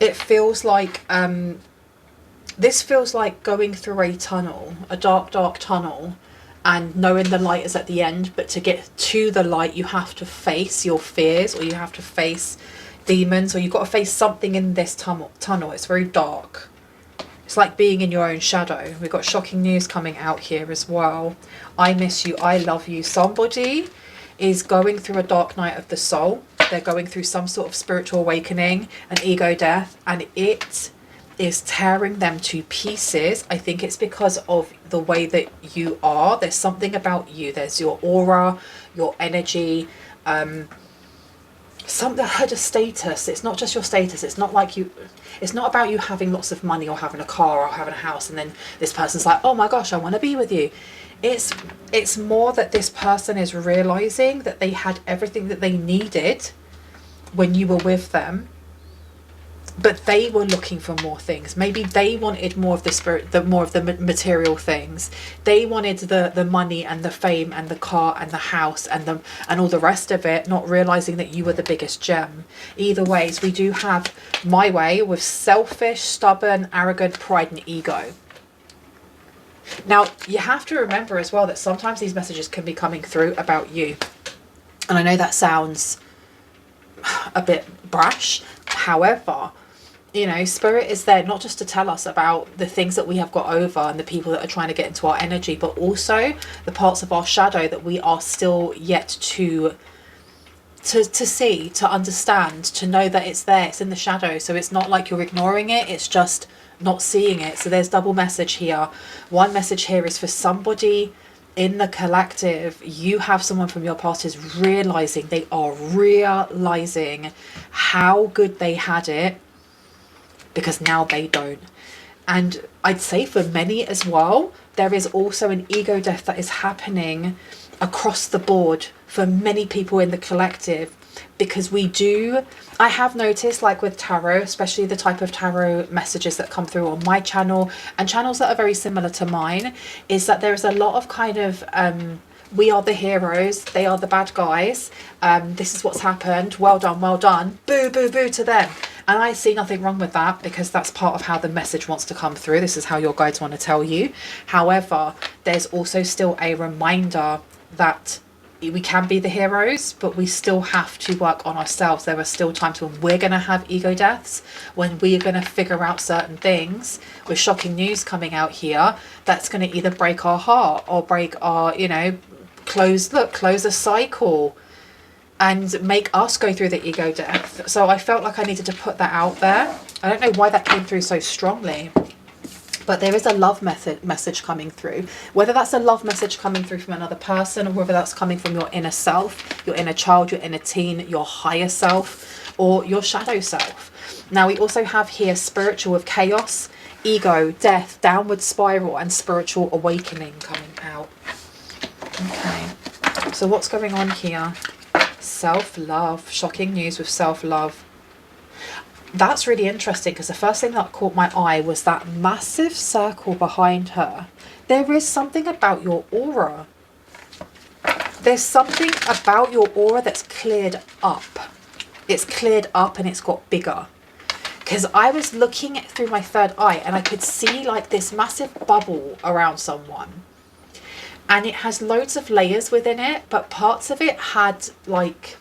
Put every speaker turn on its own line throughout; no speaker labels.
It feels like, this feels like going through a tunnel, a dark, dark tunnel, and knowing the light is at the end, but to get to the light, you have to face your fears, or you have to face demons, or you've got to face something in this tunnel. It's very dark. It's like being in your own shadow. We've got shocking news coming out here as well. I miss you, I love you. Somebody is going through a dark night of the soul. They're going through some sort of spiritual awakening, an ego death, and it is tearing them to pieces. I think it's because of the way that you are. There's something about you. There's your aura, your energy, something. I heard a status. It's not just your status. It's not like you, it's not about you having lots of money or having a car or having a house and then this person's like, oh my gosh, I want to be with you. It's more that this person is realizing that they had everything that they needed when you were with them, but they were looking for more things. Maybe they wanted more of the spirit, more of the material things. They wanted the money and the fame and the car and the house and all the rest of it, not realizing that you were the biggest gem. Either ways, we do have my way with selfish, stubborn, arrogant, pride and ego. Now, you have to remember as well that sometimes these messages can be coming through about you. And I know that sounds a bit brash. However, you know, spirit is there not just to tell us about the things that we have got over and the people that are trying to get into our energy, but also the parts of our shadow that we are still yet to see, to understand, to know that it's there, it's in the shadow. So it's not like you're ignoring it, it's just not seeing it. So there's double message here. One message here is for somebody in the collective. You have someone from your past is realizing, they are realizing how good they had it, because now they don't. And I'd say for many as well, there is also an ego death that is happening across the board for many people in the collective, because I have noticed, like with tarot, especially the type of tarot messages that come through on my channel and channels that are very similar to mine, is that there is a lot of kind of we are the heroes, they are the bad guys, this is what's happened, well done, boo boo boo to them. And I see nothing wrong with that, because that's part of how the message wants to come through. This is how your guides want to tell you. However, there's also still a reminder that we can be the heroes, but we still have to work on ourselves. There are still times when we're going to have ego deaths, when we are going to figure out certain things. With shocking news coming out here, that's going to either break our heart or break our, you know, close a cycle and make us go through the ego death. So I felt like I needed to put that out there. I don't know why that came through so strongly, but there is a love message coming through. Whether that's a love message coming through from another person, or whether that's coming from your inner self, your inner child, your inner teen, your higher self, or your shadow self. Now we also have here spiritual with chaos, ego, death, downward spiral, and spiritual awakening coming out. Okay, so what's going on here? Self-love, shocking news with self-love. That's really interesting, because the first thing that caught my eye was that massive circle behind her. There is something about your aura. There's something about your aura that's cleared up. It's cleared up and it's got bigger. Because I was looking through my third eye and I could see like this massive bubble around someone. And it has loads of layers within it, but parts of it had like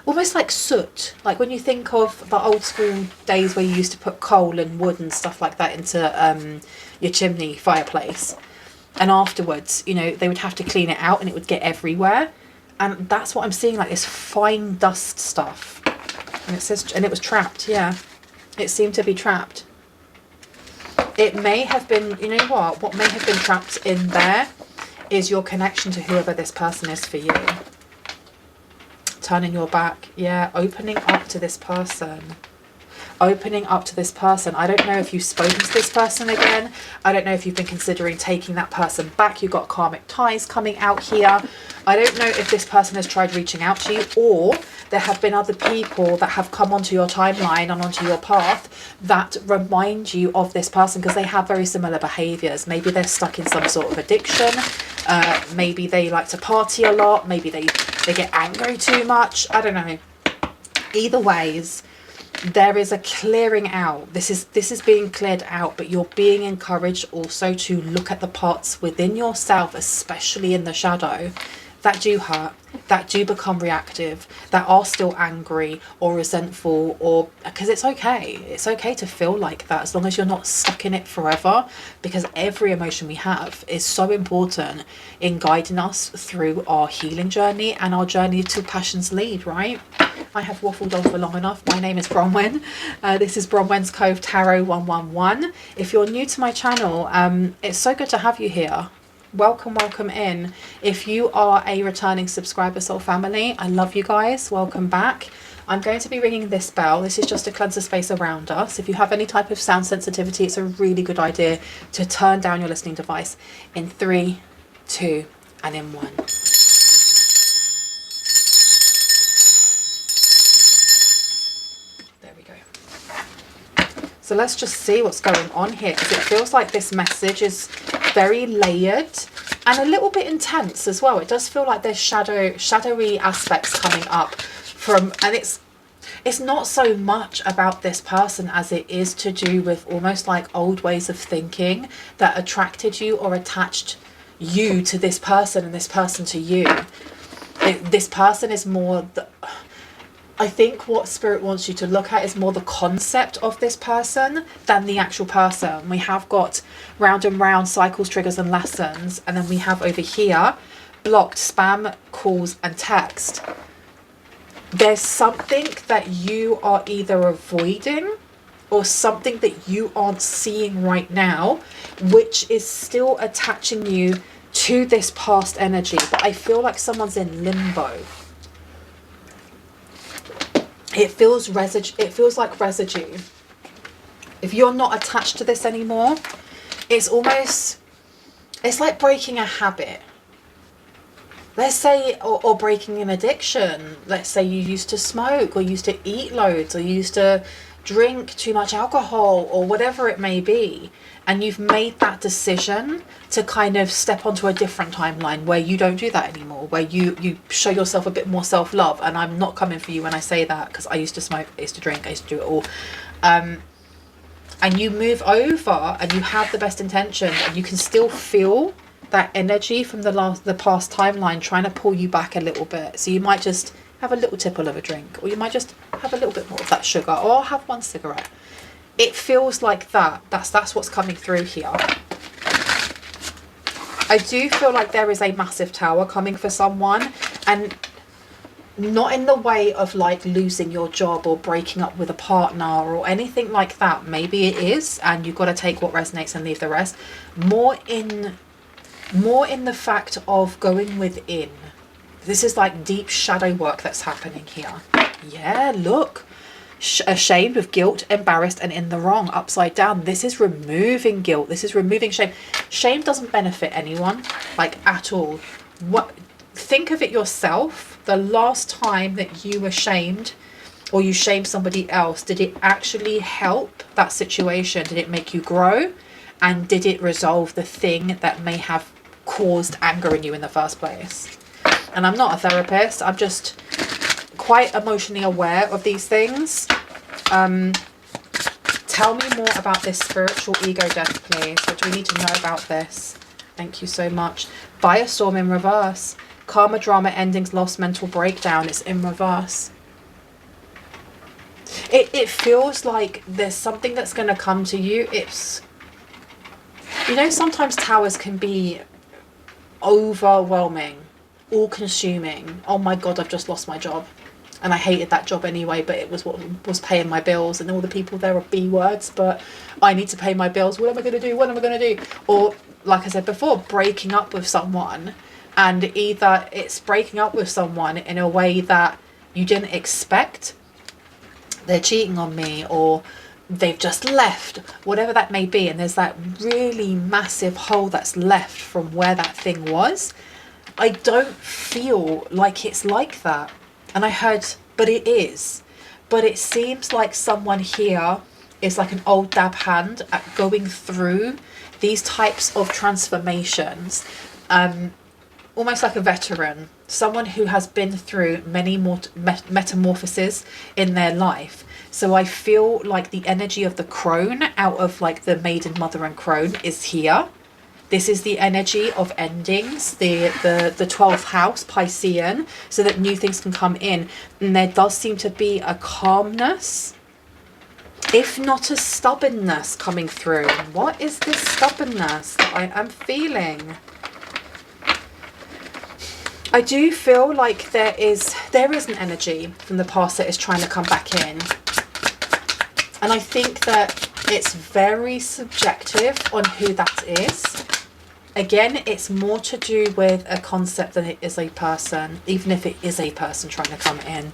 almost like soot, like when you think of the old school days where you used to put coal and wood and stuff like that into your chimney fireplace, and afterwards, you know, they would have to clean it out and it would get everywhere. And that's what I'm seeing, like this fine dust stuff. And it says, and it was trapped. Yeah, it seemed to be trapped. It may have been, you know what may have been trapped in there is your connection to whoever this person is for you. Turning your back. Yeah, opening up to this person. Opening up to this person. I don't know if you've spoken to this person again. I don't know if you've been considering taking that person back. You've got karmic ties coming out here. I don't know if this person has tried reaching out to you, or there have been other people that have come onto your timeline and onto your path that remind you of this person, because they have very similar behaviors. Maybe they're stuck in some sort of addiction. Maybe they like to party a lot. Maybe they get angry too much. I don't know. Either ways, there is a clearing out. This is being cleared out, but you're being encouraged also to look at the parts within yourself, especially in the shadow, that do hurt, that do become reactive, that are still angry or resentful, or because it's okay to feel like that, as long as you're not stuck in it forever, because every emotion we have is so important in guiding us through our healing journey and our journey to passion's lead, right? I have waffled on for long enough. My name is Bronwyn. This is Bronwyn's Cove Tarot 111. If you're new to my channel, it's so good to have you here. Welcome in. If you are a returning subscriber, soul family, I love you guys. Welcome back. I'm going to be ringing this bell. This is just to cleanse the space around us. If you have any type of sound sensitivity, it's a really good idea to turn down your listening device in 3, 2, and in 1. There we go. So let's just see what's going on here, because it feels like this message is very layered and a little bit intense as well. It does feel like there's shadowy aspects coming up from, and it's not so much about this person as it is to do with almost like old ways of thinking that attracted you or attached you to this person and this person to you. This person is more I think what Spirit wants you to look at is more the concept of this person than the actual person. We have got round and round cycles, triggers and lessons. And then we have over here, blocked spam, calls and text. There's something that you are either avoiding or something that you aren't seeing right now, which is still attaching you to this past energy. But I feel like someone's in limbo. It feels like residue. If you're not attached to this anymore, it's like breaking a habit. Let's say, or breaking an addiction. Let's say you used to smoke, or used to eat loads, or you used to drink too much alcohol, or whatever it may be. And you've made that decision to kind of step onto a different timeline where you don't do that anymore, where you show yourself a bit more self-love. And I'm not coming for you when I say that, because I used to smoke, I used to drink, I used to do it all. And you move over and you have the best intentions, and you can still feel that energy from the past timeline trying to pull you back a little bit. So you might just have a little tipple of a drink, or you might just have a little bit more of that sugar, or have one cigarette. It feels like that. That's what's coming through here. I do feel like there is a massive tower coming for someone, and not in the way of like losing your job or breaking up with a partner or anything like that. Maybe it is, and you've got to take what resonates and leave the rest. More in the fact of going within. This is like deep shadow work that's happening here. Yeah, look. Ashamed, with guilt, embarrassed and in the wrong, upside down. This is removing guilt. This is removing shame. Shame doesn't benefit anyone, like at all. Think of it yourself. The last time that you were shamed, or you shamed somebody else, did it actually help that situation? Did it make you grow? And did it resolve the thing that may have caused anger in you in the first place? And I'm not a therapist. I'm just quite emotionally aware of these things. Tell me more about this spiritual ego death, please. What do we need to know about this? Thank you so much. Firestorm in reverse. Karma, drama, endings, loss, mental breakdown. It's in reverse. It feels like there's something that's going to come to you. It's, you know, sometimes towers can be overwhelming, all-consuming. Oh my God, I've just lost my job. And I hated that job anyway, but it was what was paying my bills, and all the people there are B words, but I need to pay my bills. What am I going to do? What am I going to do? Or, like I said before, breaking up with someone, and either it's breaking up with someone in a way that you didn't expect. They're cheating on me, or they've just left, whatever that may be. And there's that really massive hole that's left from where that thing was. I don't feel like it's like that. And I heard, but it is. But it seems like someone here is like an old dab hand at going through these types of transformations. Almost like a veteran. Someone who has been through many more metamorphoses in their life. So I feel like the energy of the crone out of like the maiden, mother and crone is here. This is the energy of endings, the 12th house, Piscean, so that new things can come in. And there does seem to be a calmness, if not a stubbornness coming through. What is this stubbornness that I am feeling? I do feel like there is an energy from the past that is trying to come back in. And I think that it's very subjective on who that is. Again, it's more to do with a concept than it is a person, even if it is a person trying to come in.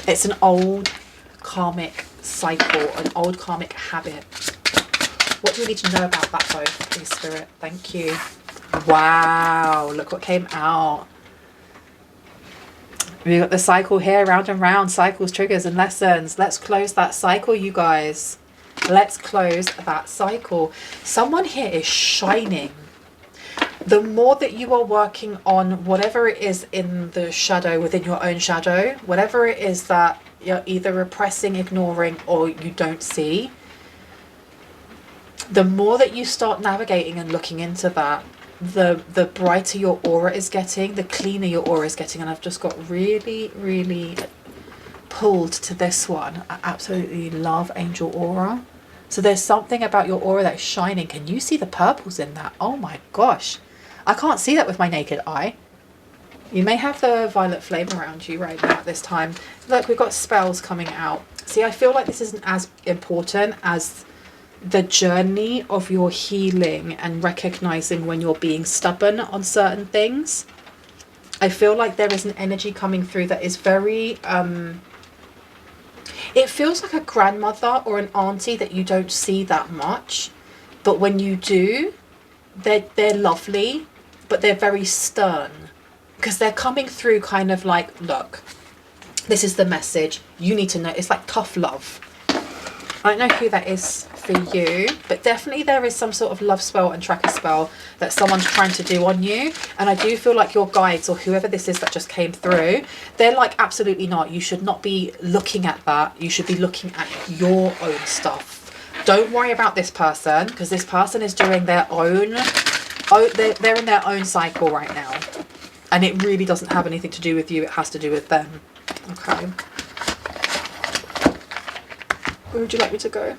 It's an old karmic cycle, an old karmic habit. What do we need to know about that though, please, Spirit? Thank you. Wow, look what came out. We got the cycle here, round and round, cycles, triggers and lessons. Let's close that cycle, you guys. Let's close that cycle. Someone here is shining. The more that you are working on whatever it is in the shadow, within your own shadow, whatever it is that you're either repressing, ignoring, or you don't see, the more that you start navigating and looking into that, the brighter your aura is getting, the cleaner your aura is getting. And I've just got really, really pulled to this one. I absolutely love angel aura. So there's something about your aura that's shining. Can you see the purples in that? Oh my gosh. I can't see that with my naked eye. You may have the violet flame around you right now at this time. Look, we've got spells coming out. See, I feel like this isn't as important as the journey of your healing and recognizing when you're being stubborn on certain things. I feel like there is an energy coming through that is very... it feels like a grandmother or an auntie that you don't see that much. But when you do, they're lovely, but they're very stern. Because they're coming through kind of like, look, this is the message. You need to know. It's like tough love. I don't know who that is for you, but definitely there is some sort of love spell and tracker spell that someone's trying to do on you. And I do feel like your guides, or whoever this is that just came through, they're like, absolutely not. You should not be looking at that. You should be looking at your own stuff. Don't worry about this person, because this person is doing their own, they're in their own cycle right now. And it really doesn't have anything to do with you. It has to do with them. Okay. Where would you like me to go?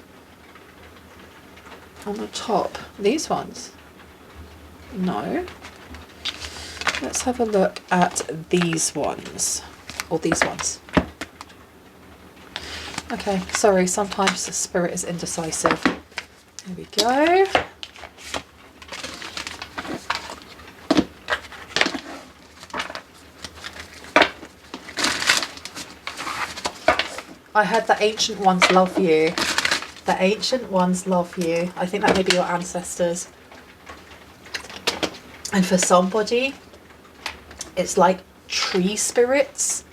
On the top. These ones? No. Let's have a look at these ones. Or these ones. Okay, sorry, sometimes the spirit is indecisive. Here we go. I heard the ancient ones love you. The ancient ones love you. I think that may be your ancestors. And for somebody, it's like tree spirits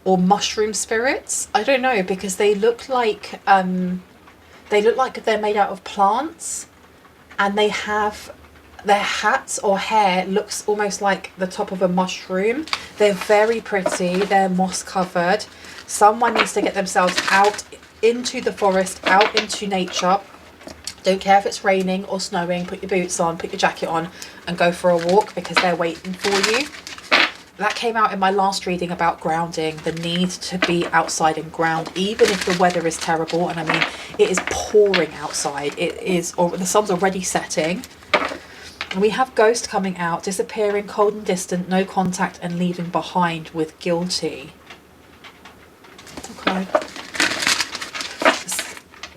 or mushroom spirits. I don't know, because they look like they're made out of plants, and they have their hats or hair looks almost like the top of a mushroom. They're very pretty. They're moss covered. Someone needs to get themselves out into the forest, out into nature. Don't care if it's raining or snowing. Put your boots on, put your jacket on, and go for a walk, because they're waiting for you. That came out in my last reading about grounding, the need to be outside and ground, even if the weather is terrible. And I mean, it is pouring outside. It is, or the sun's already setting. And we have ghost coming out, disappearing, cold and distant, no contact, and leaving behind with guilty. Okay.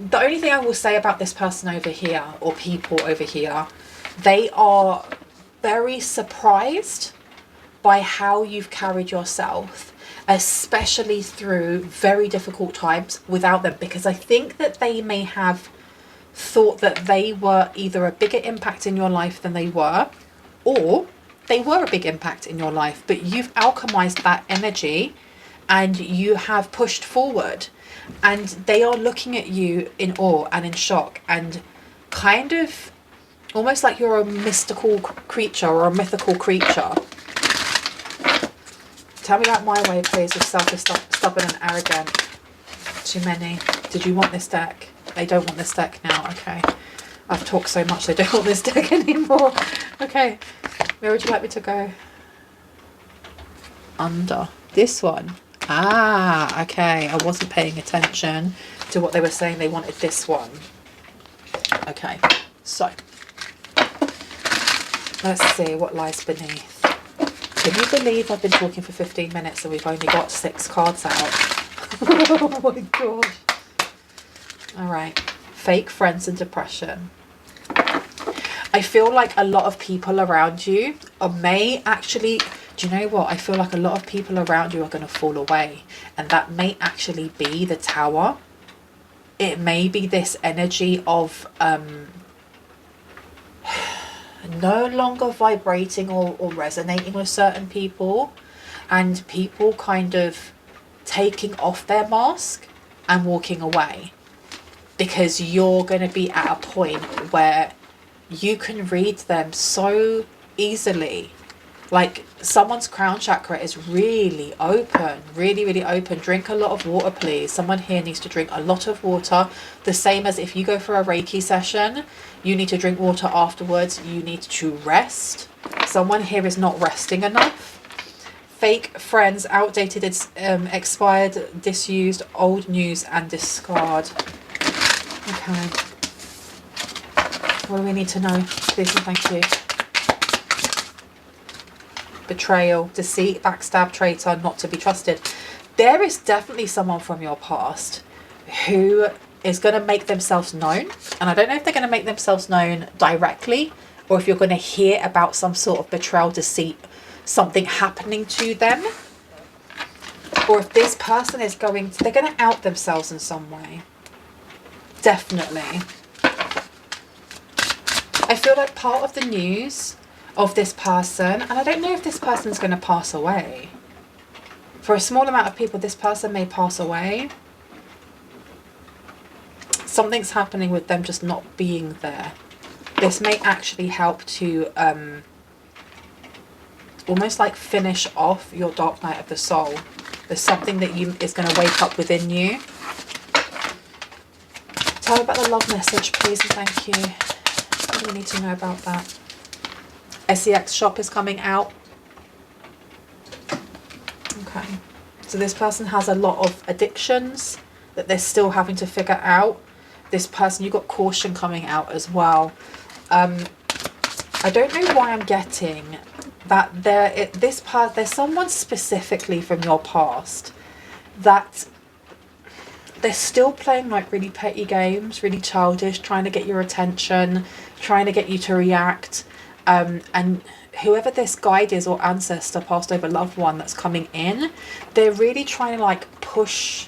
The only thing I will say about this person over here, or people over here, they are very surprised by how you've carried yourself, especially through very difficult times without them, because I think that they may have thought that they were either a bigger impact in your life than they were, or they were a big impact in your life, but you've alchemized that energy and you have pushed forward, and they are looking at you in awe and in shock, and kind of almost like you're a mystical creature or a mythical creature. Tell me about my way, please, of selfish, stubborn and arrogant. Too many. Did you want this deck? They don't want this deck now. Okay. I've talked so much they don't want this deck anymore. Okay. Where would you like me to go? Under. This one. Ah, okay. I wasn't paying attention to what they were saying. They wanted this one. Okay. So. Let's see what lies beneath. Can you believe I've been talking for 15 minutes and we've only got 6 cards out? Oh my gosh. Alright. Fake friends and depression. I feel like a lot of people around you may actually... Do you know what? I feel like a lot of people around you are going to fall away. And that may actually be the Tower. It may be this energy of... no longer vibrating or resonating with certain people, and people kind of taking off their mask and walking away, because you're going to be at a point where you can read them so easily. Like, someone's crown chakra is really open, really open. Drink a lot of water, please. Someone here needs to drink a lot of water. The same as if you go for a Reiki session, you need to drink water afterwards. You need to rest. Someone here is not resting enough. Fake friends, outdated, expired, disused, old news, and discard. Okay. What do we need to know? Please and thank you. Betrayal, deceit, backstab, traitor, not to be trusted. There is definitely someone from your past who is going to make themselves known. And I don't know if they're going to make themselves known directly, or if you're going to hear about some sort of betrayal, deceit, something happening to them. Or if this person is going to, they're going to out themselves in some way. Definitely. I feel like part of the news of this person, and I don't know if this person is going to pass away. For a small amount of people, this person may pass away. Something's happening with them just not being there. This may actually help to almost like finish off your dark night of the soul. There's something that is going to wake up within you. Tell me about the love message, please, and thank you. What do we need to know about that? SEX shop is coming out. Okay. So this person has a lot of addictions that they're still having to figure out. This person, you've got caution coming out as well. I don't know why I'm getting that there's someone specifically from your past that they're still playing like really petty games, really childish, trying to get your attention, trying to get you to react. And whoever this guide is or ancestor, passed over loved one that's coming in, they're really trying to like push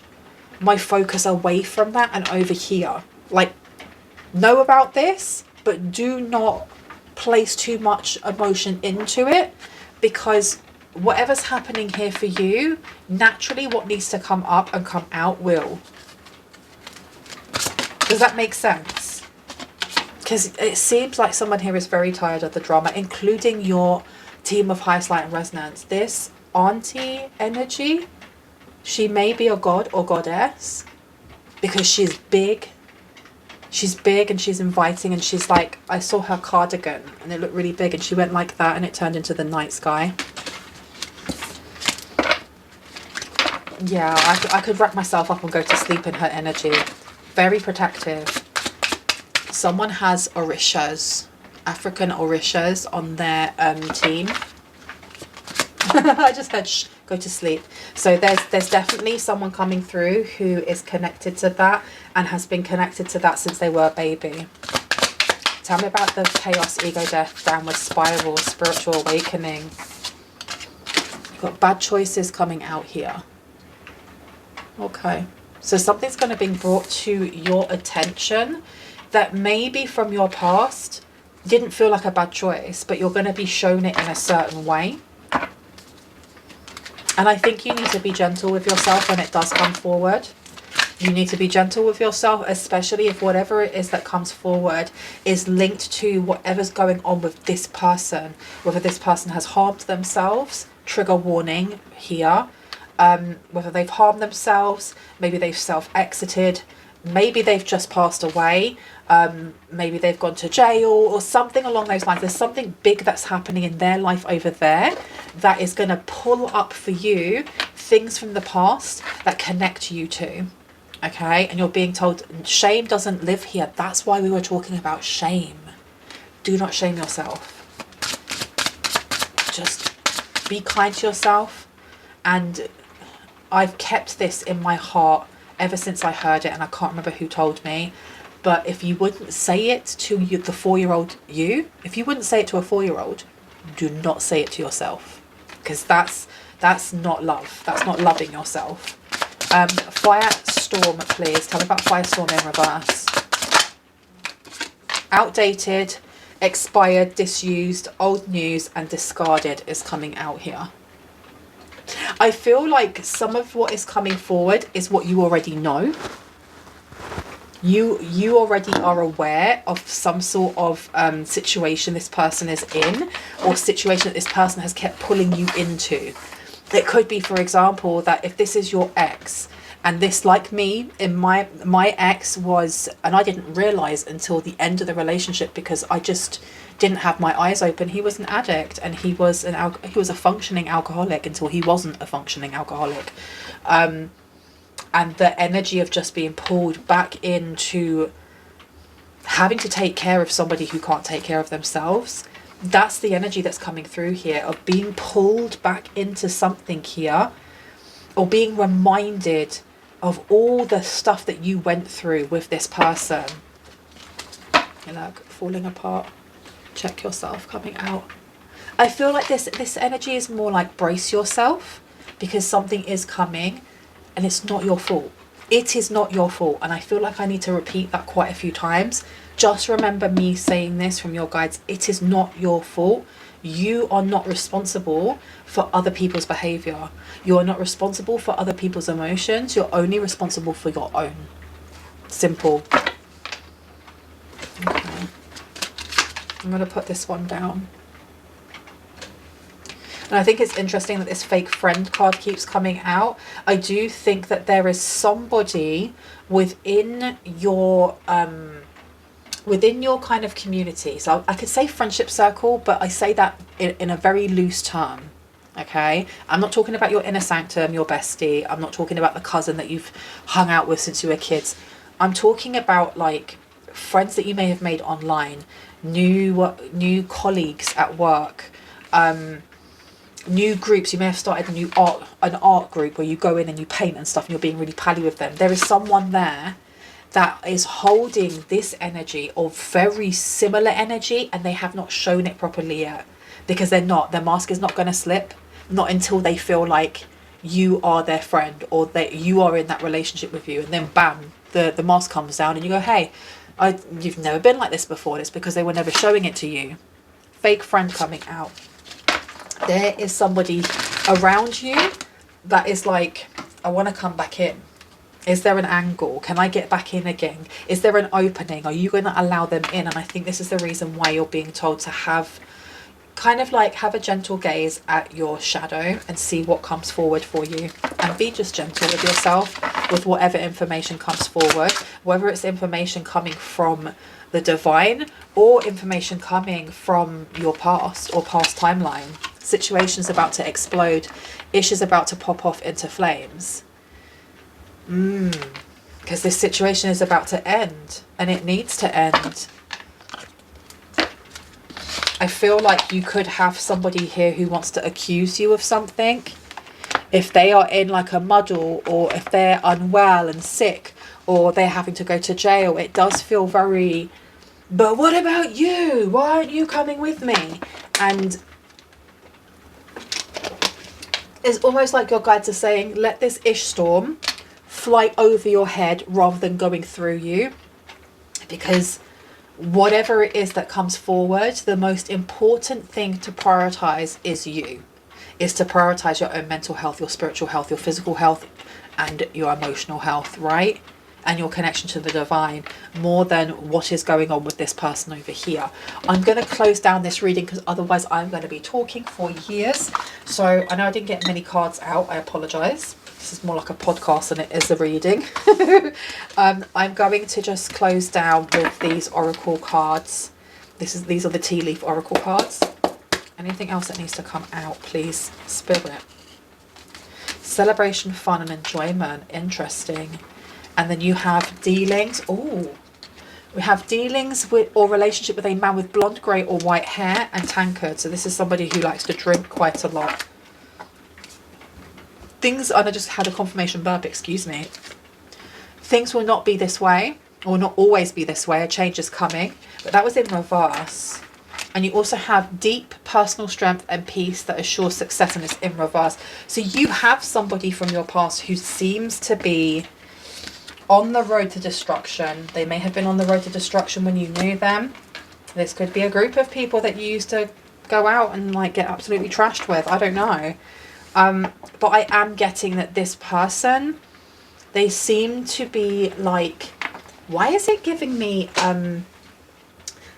my focus away from that and over here. Like, know about this, but do not place too much emotion into it, because whatever's happening here for you, naturally what needs to come up and come out will. Does that make sense? Because it seems like someone here is very tired of the drama, including your team of highest light and resonance. This auntie energy, she may be a god or goddess because she's big. She's big and she's inviting, and she's like, I saw her cardigan and it looked really big, and she went like that and it turned into the night sky. Yeah, I could wrap myself up and go to sleep in her energy. Very protective. Someone has Orishas, African Orishas on their team. I just heard shh, go to sleep. So there's definitely someone coming through who is connected to that and has been connected to that since they were a baby. Tell me about the chaos, ego, death, downward spiral, spiritual awakening. You've got bad choices coming out here. Okay. So something's going to be brought to your attention that maybe from your past didn't feel like a bad choice, but you're going to be shown it in a certain way. And I think you need to be gentle with yourself when it does come forward. You need to be gentle with yourself, especially if whatever it is that comes forward is linked to whatever's going on with this person. Whether this person has harmed themselves, trigger warning here. whether they've harmed themselves, maybe they've self-exited, maybe they've just passed away, maybe they've gone to jail or something along those lines. There's something big that's happening in their life over there that is going to pull up for you things from the past that connect you to. Okay, and you're being told shame doesn't live here. That's why we were talking about shame. Do not shame yourself. Just be kind to yourself. And I've kept this in my heart ever since I heard it, and I can't remember who told me, but if you wouldn't say it to you, the 4-year-old you, if you wouldn't say it to a 4-year-old, do not say it to yourself, because that's not love. That's not loving yourself. Firestorm, please. Tell me about Firestorm in reverse. Outdated, expired, disused, old news, and discarded is coming out here. I feel like some of what is coming forward is what you already know. You already are aware of some sort of situation this person is in, or situation that this person has kept pulling you into. It could be, for example, that if this is your ex, and this, like me, in my ex was, and I didn't realize until the end of the relationship because I just didn't have my eyes open. He was an addict, and he was a functioning alcoholic until he wasn't a functioning alcoholic. And the energy of just being pulled back into having to take care of somebody who can't take care of themselves. That's the energy that's coming through here, of being pulled back into something here, or being reminded of all the stuff that you went through with this person. You know, falling apart. Check yourself coming out. I feel like this energy is more like brace yourself, because something is coming and it's not your fault. It is not your fault. And I feel like I need to repeat that quite a few times. Just remember me saying this from your guides. It is not your fault. You are not responsible for other people's behavior. You are not responsible for other people's emotions. You're only responsible for your own. Simple. Okay. I'm going to put this one down. And I think it's interesting that this fake friend card keeps coming out. I do think that there is somebody within your kind of community. So I could say friendship circle, but I say that in a very loose term. Okay, I'm not talking about your inner sanctum, your bestie. I'm not talking about the cousin that you've hung out with since you were kids. I'm talking about like friends that you may have made online, new colleagues at work, new groups. You may have started an art group where you go in and you paint and stuff, and you're being really pally with them. There is someone there that is holding this energy, or very similar energy, and they have not shown it properly yet, because their mask is not going to slip, not until they feel like you are their friend, or that you are in that relationship with you, and then bam, the mask comes down and you go, hey, you've never been like this before. It's because they were never showing it to you. Fake friend coming out. There is somebody around you that is like, I want to come back in. Is there an angle? Can I get back in again? Is there an opening? Are you going to allow them in? And I think this is the reason why you're being told to have a gentle gaze at your shadow and see what comes forward for you, and be just gentle with yourself with whatever information comes forward, whether it's information coming from the divine or information coming from your past or past timeline. Situation's about to explode. Ish is about to pop off into flames. Because this situation is about to end, and it needs to end. I feel like you could have somebody here who wants to accuse you of something. If they are in like a muddle, or if they're unwell and sick, or they're having to go to jail, it does feel very, but what about you? Why aren't you coming with me? And it's almost like your guides are saying, let this ish storm fly over your head rather than going through you. Because whatever it is that comes forward, the most important thing to prioritize is you. Is to prioritize your own mental health, your spiritual health, your physical health, and your emotional health, right? and your connection to the divine more than what is going on with this person over here. I'm going to close down this reading because otherwise I'm going to be talking for years. So I know I didn't get many cards out. I apologize. This is more like a podcast than it is a reading. I'm going to just close down with these oracle cards. These are the tea leaf oracle cards. Anything else that needs to come out, please, Spirit? Celebration, fun and enjoyment. Interesting. And then you have dealings. Oh, we have dealings with or relationship with a man with blonde, grey or white hair and tankard. So this is somebody who likes to drink quite a lot. And I just had a confirmation burp, excuse me. Things will not be this way, or not always be this way. A change is coming. But that was in reverse. And you also have deep personal strength and peace that assures success, and it's in reverse. So you have somebody from your past who seems to be on the road to destruction. They may have been on the road to destruction when you knew them. This could be a group of people that you used to go out and like get absolutely trashed with. I don't know. But I am getting that this person, they seem to be like, why is it giving me,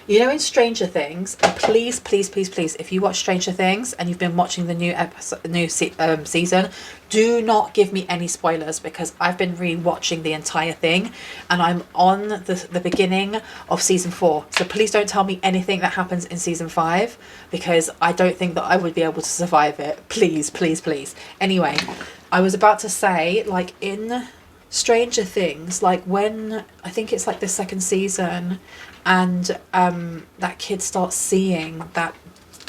you know, in Stranger Things, and please, please, please, please, if you watch Stranger Things and you've been watching the new episode, season, do not give me any spoilers because I've been re-watching the entire thing and I'm on the beginning of season 4. So please don't tell me anything that happens in season 5 because I don't think that I would be able to survive it. Please, please, please. Anyway, I was about to say, like in Stranger Things, like when I think it's like the 2nd season and that kid starts seeing that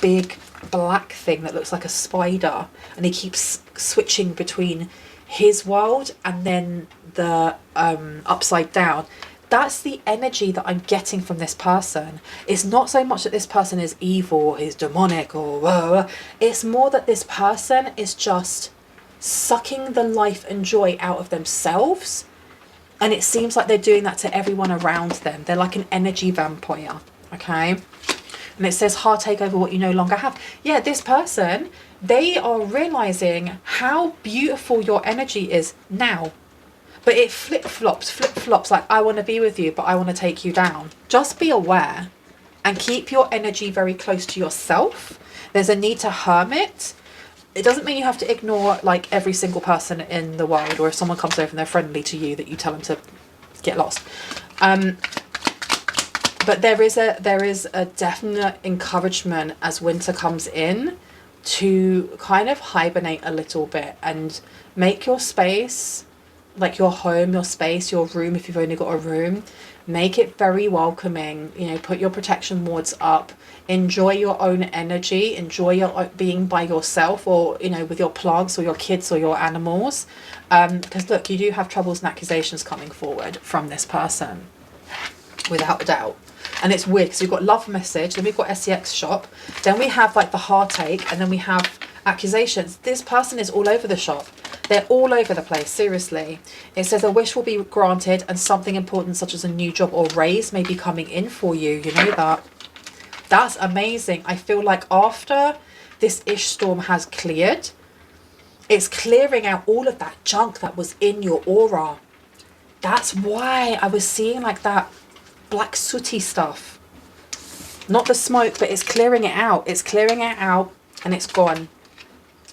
big black thing that looks like a spider and he keeps switching between his world and then the upside down. That's the energy that I'm getting from this person. It's not so much that this person is evil, is demonic or it's more that this person is just sucking the life and joy out of themselves, and it seems like they're doing that to everyone around them. They're like an energy vampire, okay? And it says heartache over what you no longer have. Yeah, this person, they are realizing how beautiful your energy is now, but it flip-flops, like I want to be with you but I want to take you down. Just be aware and keep your energy very close to yourself. There's a need to hermit. It doesn't mean you have to ignore like every single person in the world, or if someone comes over and they're friendly to you that you tell them to get lost. But there is a definite encouragement as winter comes in to kind of hibernate a little bit and make your space, like your home, your space, your room, if you've only got a room, make it very welcoming. You know, put your protection wards up, enjoy your own energy, enjoy your being by yourself, or you know, with your plants or your kids or your animals, because look, you do have troubles and accusations coming forward from this person without a doubt. And it's weird because we've got love message, then we've got SEX shop, then we have like the heartache, and then we have accusations. This person is all over the shop. They're all over the place, seriously. It says a wish will be granted and something important such as a new job or raise may be coming in for you. You know that? That's amazing. I feel like after this ish storm has cleared, it's clearing out all of that junk that was in your aura. That's why I was seeing like that black sooty stuff. Not the smoke, but it's clearing it out. It's clearing it out and it's gone.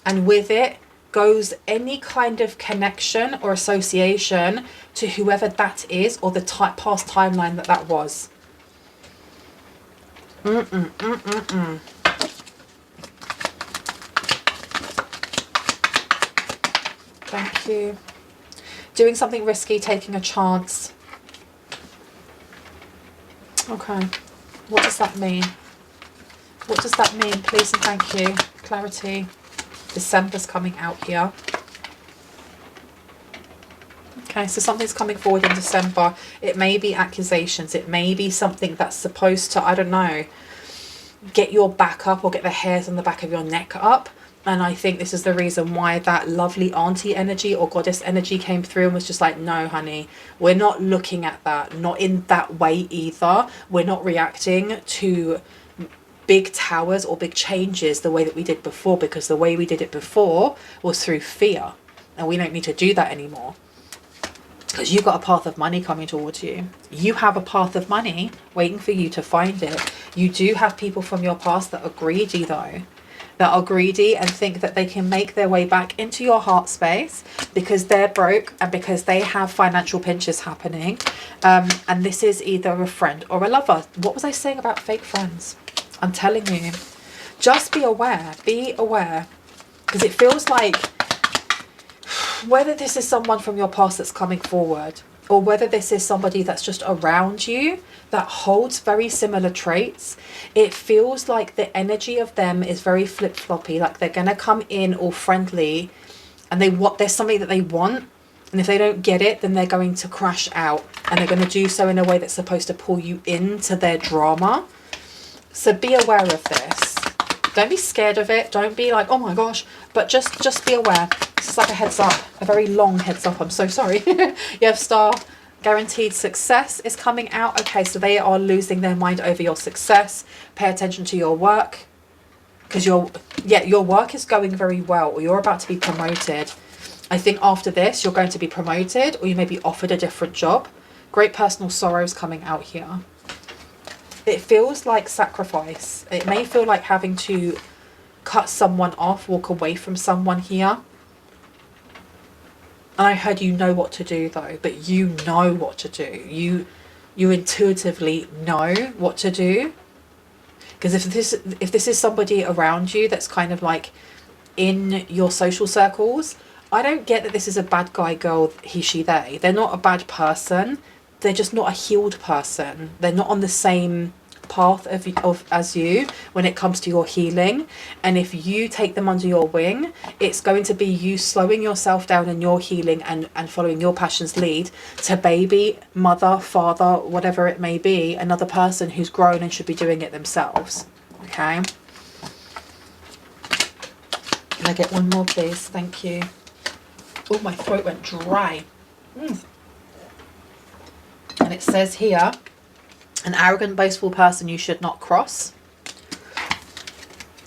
And with it goes any kind of connection or association to whoever that is, or the past timeline that was. Thank you. Doing something risky, taking a chance. Okay. What does that mean? What does that mean? Please and thank you. Clarity. December's coming out here. Okay, so something's coming forward in December. It may be accusations. It may be something that's supposed to, I don't know, get your back up or get the hairs on the back of your neck up. And I think this is the reason why that lovely auntie energy or goddess energy came through and was just like, no, honey, we're not looking at that. Not in that way either. We're not reacting to big towers or big changes the way that we did before, because the way we did it before was through fear, and we don't need to do that anymore. because you've got a path of money coming towards you. You have a path of money waiting for you to find it. You do have people from your past that are greedy though, that are greedy and think that they can make their way back into your heart space because they're broke and because they have financial pinches happening. And this is either a friend or a lover. What was I saying about fake friends? I'm telling you, just be aware, because it feels like whether this is someone from your past that's coming forward or whether this is somebody that's just around you that holds very similar traits, it feels like the energy of them is very flip-floppy. Like they're going to come in all friendly and there's something that they want. And if they don't get it, then they're going to crash out and they're going to do so in a way that's supposed to pull you into their drama. So be aware of this. Don't be scared of it. Don't be like, oh my gosh, but just be aware. This is like a heads up, a very long heads up. I'm so sorry. You have Star, guaranteed success is coming out. Okay, so they are losing their mind over your success. Pay attention to your work because your work is going very well, or you're about to be promoted. I think after this, you're going to be promoted or you may be offered a different job. Great personal sorrows coming out here. It feels like sacrifice. It may feel like having to cut someone off, walk away from someone here. And I heard you know what to do though, but you know what to do. You intuitively know what to do. Because if this is somebody around you that's kind of like in your social circles, I don't get that this is a bad guy, girl, he, she, they. They're not a bad person. They're just not a healed person. They're not on the same path as you when it comes to your healing. And if you take them under your wing, it's going to be you slowing yourself down in your healing and following your passion's lead to baby, mother, father, whatever it may be, another person who's grown and should be doing it themselves. Okay. Can I get one more, please? Thank you. Oh, my throat went dry. And it says here, an arrogant, boastful person you should not cross.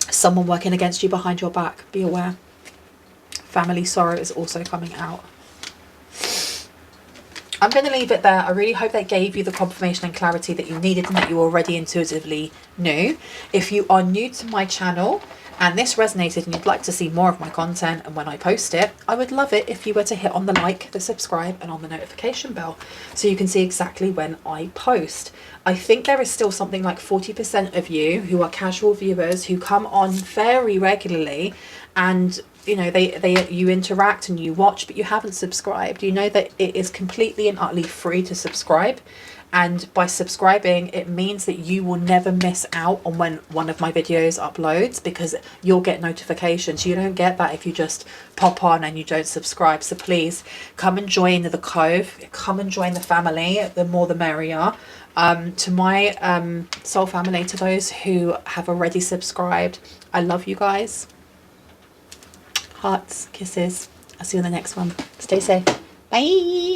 Someone working against you behind your back. Be aware. Family sorrow is also coming out. I'm going to leave it there. I really hope that gave you the confirmation and clarity that you needed and that you already intuitively knew. If you are new to my channel and this resonated and you'd like to see more of my content and when I post it, I would love it if you were to hit on the like, the subscribe and on the notification bell so you can see exactly when I post. I think there is still something like 40% of you who are casual viewers who come on very regularly and you know you interact and you watch, but you haven't subscribed. You know that it is completely and utterly free to subscribe, and by subscribing it means that you will never miss out on when one of my videos uploads, because you'll get notifications. You don't get that if you just pop on and you don't subscribe. So please come and join the cove, come and join the family. The more the merrier. To my soul family, to those who have already subscribed, I love you guys. Hearts, kisses. I'll see you in the next one. Stay safe. Bye.